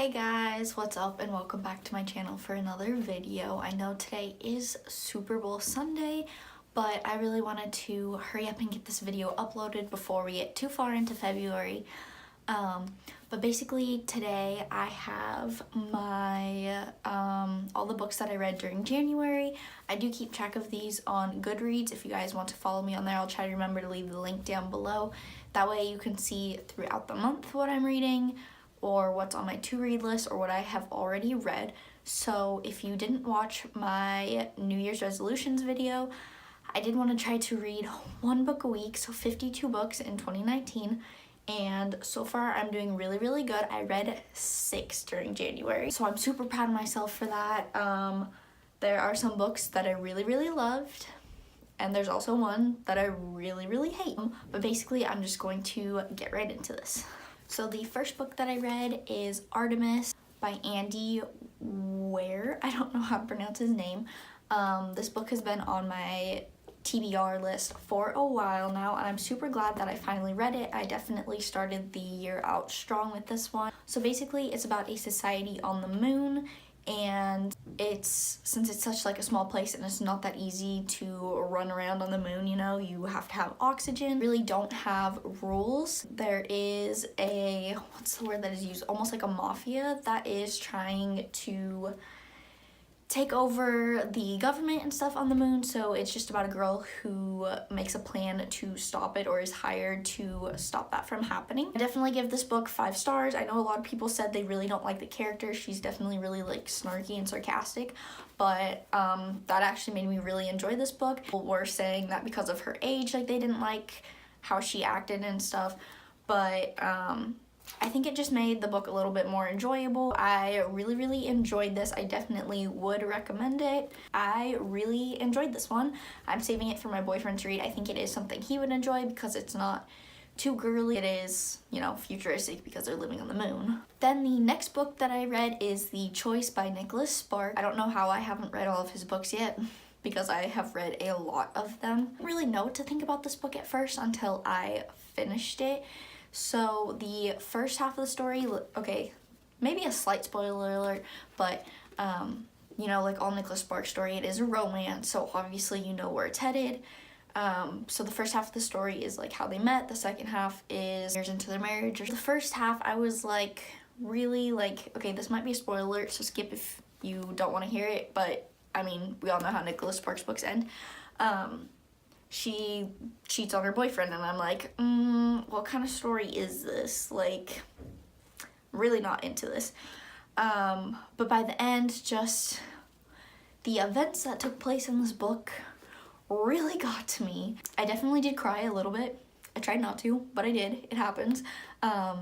Hey guys, what's up and welcome back to my channel for another video. I know today is Super Bowl Sunday, but I really wanted to hurry up and get this video uploaded before we get too far into February. But basically today I have my all the books that I read during January. I do keep track of these on Goodreads. If you guys want to follow me on there, I'll try to remember to leave the link down below. That way you can see throughout the month what I'm reading, or what's on my to-read list, or what I have already read. So if you didn't watch my New Year's resolutions video, I did want to try to read one book a week, so 52 books in 2019, and so far I'm doing really good. I read 6 during January, so I'm super proud of myself for that. There are some books that I really loved, and there's also one that I really hate. But basically I'm just going to get right into this. So the first book that I read is Artemis by Andy Weir. I don't know how to pronounce his name. This book has been on my TBR list for a while now, and I'm super glad that I finally read it. I definitely started the year out strong with this one. So basically it's about a society on the moon, and since it's such like a small place and it's not that easy to run around on the moon, you know, you have to have oxygen, really don't have rules. There is what's the word that is used, almost like a mafia that is trying to take over the government and stuff on the moon. So it's just about a girl who makes a plan to stop it, or is hired to stop that from happening. I definitely give this book 5 stars. I know a lot of people said they really don't like the character. She's definitely really like snarky and sarcastic, but that actually made me really enjoy this book. People were saying that because of her age, like they didn't like how she acted and stuff, but I think it just made the book a little bit more enjoyable. I really enjoyed this. I definitely would recommend it. I really enjoyed this one. I'm saving it for my boyfriend to read. I think it is something he would enjoy because it's not too girly. It is, you know, futuristic because they're living on the moon. Then the next book that I read is The Choice by Nicholas Sparks. I don't know how I haven't read all of his books yet, because I have read a lot of them. I didn't really know what to think about this book at first until I finished it. So the first half of the story, okay, maybe a slight spoiler alert, but you know, like all Nicholas Sparks story, it is a romance, so obviously you know where it's headed. So the first half of the story is like how they met. The second half is years into their marriage. The first half I was like really like, okay, this might be a spoiler alert, so skip if you don't want to hear it, but I mean, we all know how Nicholas Sparks books end. She cheats on her boyfriend, and I'm like, what kind of story is this? Like, really not into this. But by the end, just the events that took place in this book really got to me. I definitely did cry a little bit. I tried not to, but I did. It happens.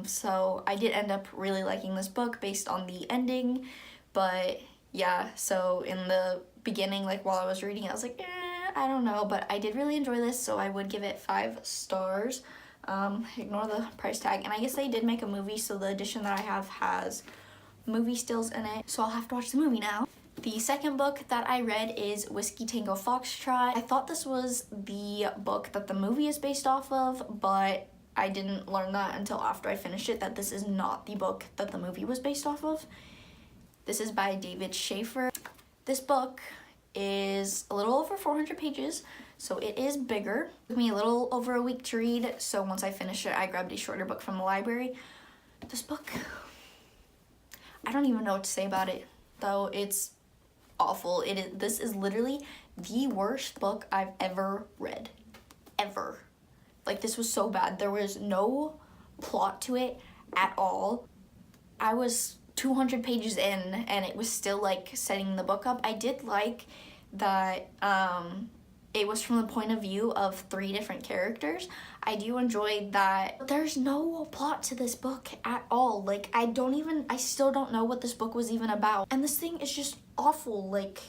So I did end up really liking this book based on the ending. But yeah, so in the beginning, like while I was reading, I was like, I don't know, but I did really enjoy this, so I would give it 5 stars. Ignore the price tag. And I guess they did make a movie, so the edition that I have has movie stills in it, so I'll have to watch the movie now. The second book that I read is Whiskey Tango Foxtrot. I thought this was the book that the movie is based off of, but I didn't learn that until after I finished it, that this is not the book that the movie was based off of. This is by David Schaefer. This book is a little over 400 pages, so it is bigger. It took me a little over a week to read, so once I finished it, I grabbed a shorter book from the library. This book, I don't even know what to say about it, though. It's awful. This is literally the worst book I've ever read. Ever. Like, this was so bad. There was no plot to it at all. I was 200 pages in and it was still like setting the book up. I did like that it was from the point of view of 3 different characters. I do enjoy that, but there's no plot to this book at all. Like, I still don't know what this book was even about. And this thing is just awful. Like,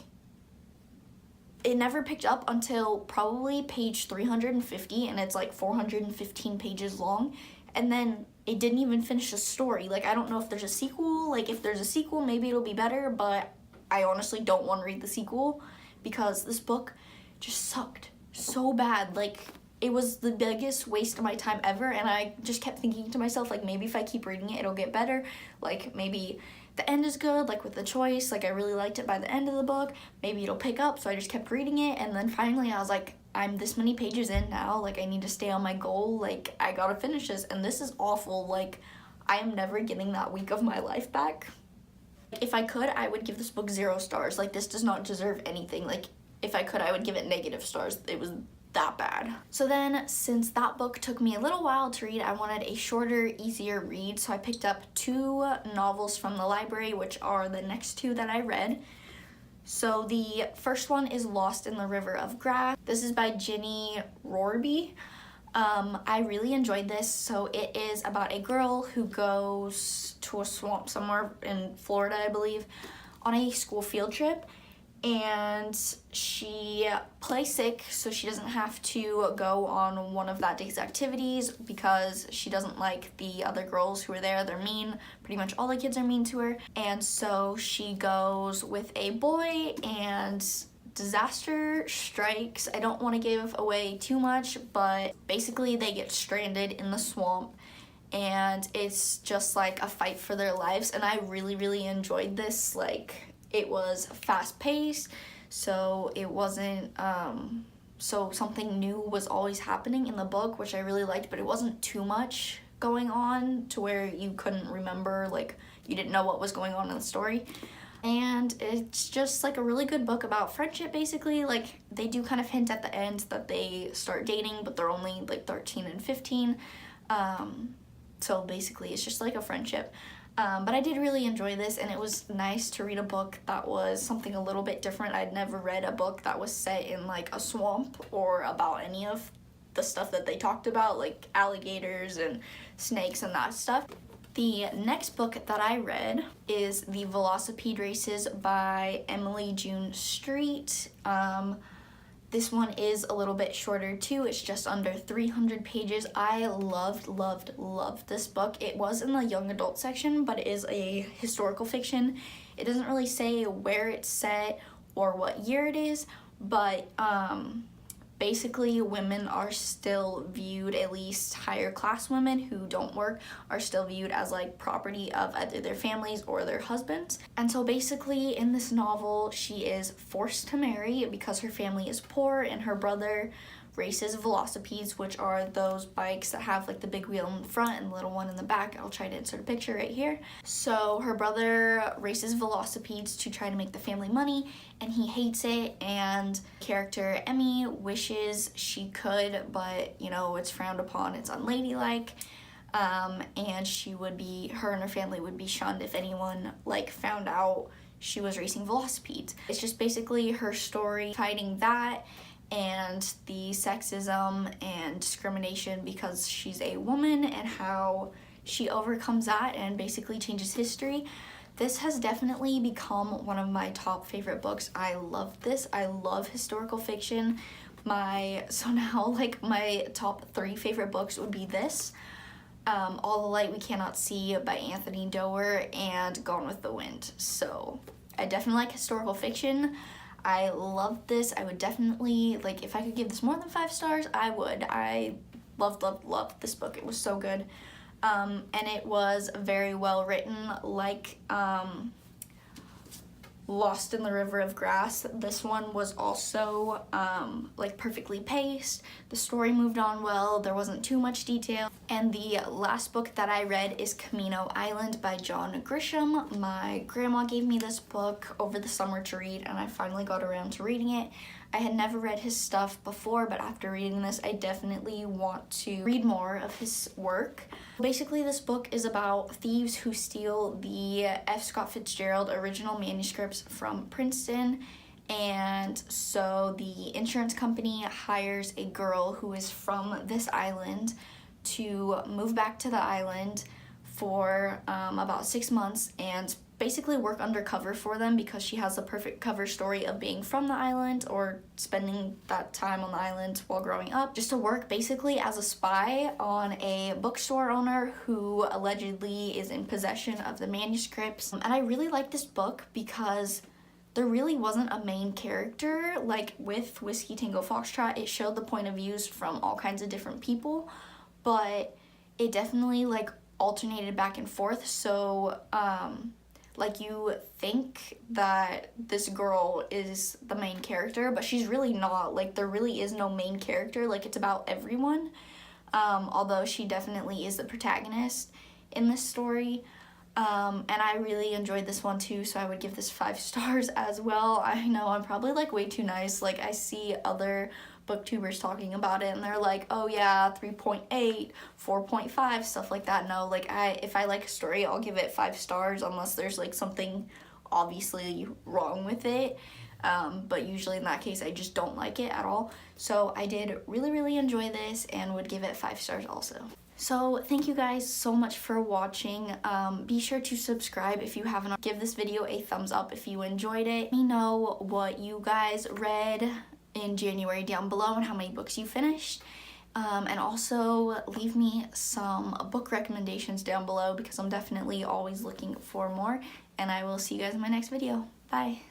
it never picked up until probably page 350, and it's like 415 pages long. And then it didn't even finish the story. Like, I don't know if there's a sequel. Like, if there's a sequel, maybe it'll be better, but I honestly don't want to read the sequel because this book just sucked so bad. Like, it was the biggest waste of my time ever, and I just kept thinking to myself, like, maybe if I keep reading it, it'll get better. Like, maybe the end is good, like with the choice, like I really liked it by the end of the book, maybe it'll pick up. So I just kept reading it, and then finally I was like, I'm this many pages in now, like I need to stay on my goal, like I gotta finish this, and this is awful. Like I am never getting that week of my life back. If I could, I would give this book 0 stars. Like this does not deserve anything. Like if I could, I would give it negative stars. It was that bad. So then, since that book took me a little while to read, I wanted a shorter, easier read, so I picked up 2 novels from the library, which are the next 2 that I read. So the first one is Lost in the River of Grass. This is by Ginny Rorby. I really enjoyed this. So it is about a girl who goes to a swamp somewhere in Florida, I believe, on a school field trip, and she plays sick so she doesn't have to go on one of that day's activities because she doesn't like the other girls who are there. They're mean. Pretty much all the kids are mean to her. And so she goes with a boy, and disaster strikes. I don't want to give away too much, but basically they get stranded in the swamp, and it's just like a fight for their lives. And I really enjoyed this. Like it was fast paced, so it wasn't so something new was always happening in the book, which I really liked, but it wasn't too much going on to where you couldn't remember, like you didn't know what was going on in the story. And it's just like a really good book about friendship, basically. Like they do kind of hint at the end that they start dating, but they're only like 13 and 15. So basically it's just like a friendship. But I did really enjoy this, and it was nice to read a book that was something a little bit different. I'd never read a book that was set in like a swamp or about any of the stuff that they talked about, like alligators and snakes and that stuff. The next book that I read is The Velocipede Races by Emily June Street. This one is a little bit shorter too. It's just under 300 pages. I loved this book. It was in the young adult section, but it is a historical fiction. It doesn't really say where it's set or what year it is, but basically women are still viewed, at least higher class women who don't work, are still viewed as like property of either their families or their husbands. And so basically in this novel, she is forced to marry because her family is poor, and her brother races velocipedes, which are those bikes that have like the big wheel in the front and the little one in the back. I'll try to insert a picture right here. So her brother races velocipedes to try to make the family money, and he hates it, and character Emmy wishes she could, but you know, it's frowned upon, it's unladylike. And her and her family would be shunned if anyone like found out she was racing velocipedes. It's just basically her story fighting that and the sexism and discrimination because she's a woman, and how she overcomes that and basically changes history. This has definitely become one of my top favorite books. I love this. I love historical fiction. So now like my top 3 favorite books would be this, All the Light We Cannot See by Anthony Doerr, and Gone with the Wind. So I definitely like historical fiction. I love this. I would definitely, like, if I could give this more than 5 stars, I would. I loved this book. It was so good. And it was very well written, like Lost in the River of Grass. This one was also like perfectly paced. The story moved on well. There wasn't too much detail. And the last book that I read is Camino Island by John Grisham. My grandma gave me this book over the summer to read, and I finally got around to reading it. I had never read his stuff before, but after reading this, I definitely want to read more of his work. Basically, this book is about thieves who steal the F. Scott Fitzgerald original manuscripts from Princeton. And so the insurance company hires a girl who is from this island to move back to the island for about 6 months and basically work undercover for them, because she has the perfect cover story of being from the island or spending that time on the island while growing up, just to work basically as a spy on a bookstore owner who allegedly is in possession of the manuscripts. And I really like this book because there really wasn't a main character. Like with Whiskey Tango Foxtrot, it showed the point of views from all kinds of different people, but it definitely like alternated back and forth. So Like, you think that this girl is the main character, but she's really not. Like, there really is no main character. Like, it's about everyone. Although she definitely is the protagonist in this story. And I really enjoyed this one too, so I would give this 5 stars as well. I know I'm probably like way too nice. Like, I see other booktubers talking about it and they're like, oh yeah, 3.8, 4.5, stuff like that. No, like, if I like a story, I'll give it 5 stars unless there's like something obviously wrong with it. But usually in that case, I just don't like it at all. So I did really enjoy this and would give it 5 stars also. So thank you guys so much for watching. Be sure to subscribe if you haven't. Give this video a thumbs up if you enjoyed it. Let me know what you guys read in January down below and how many books you finished. And also leave me some book recommendations down below because I'm definitely always looking for more. And I will see you guys in my next video. Bye.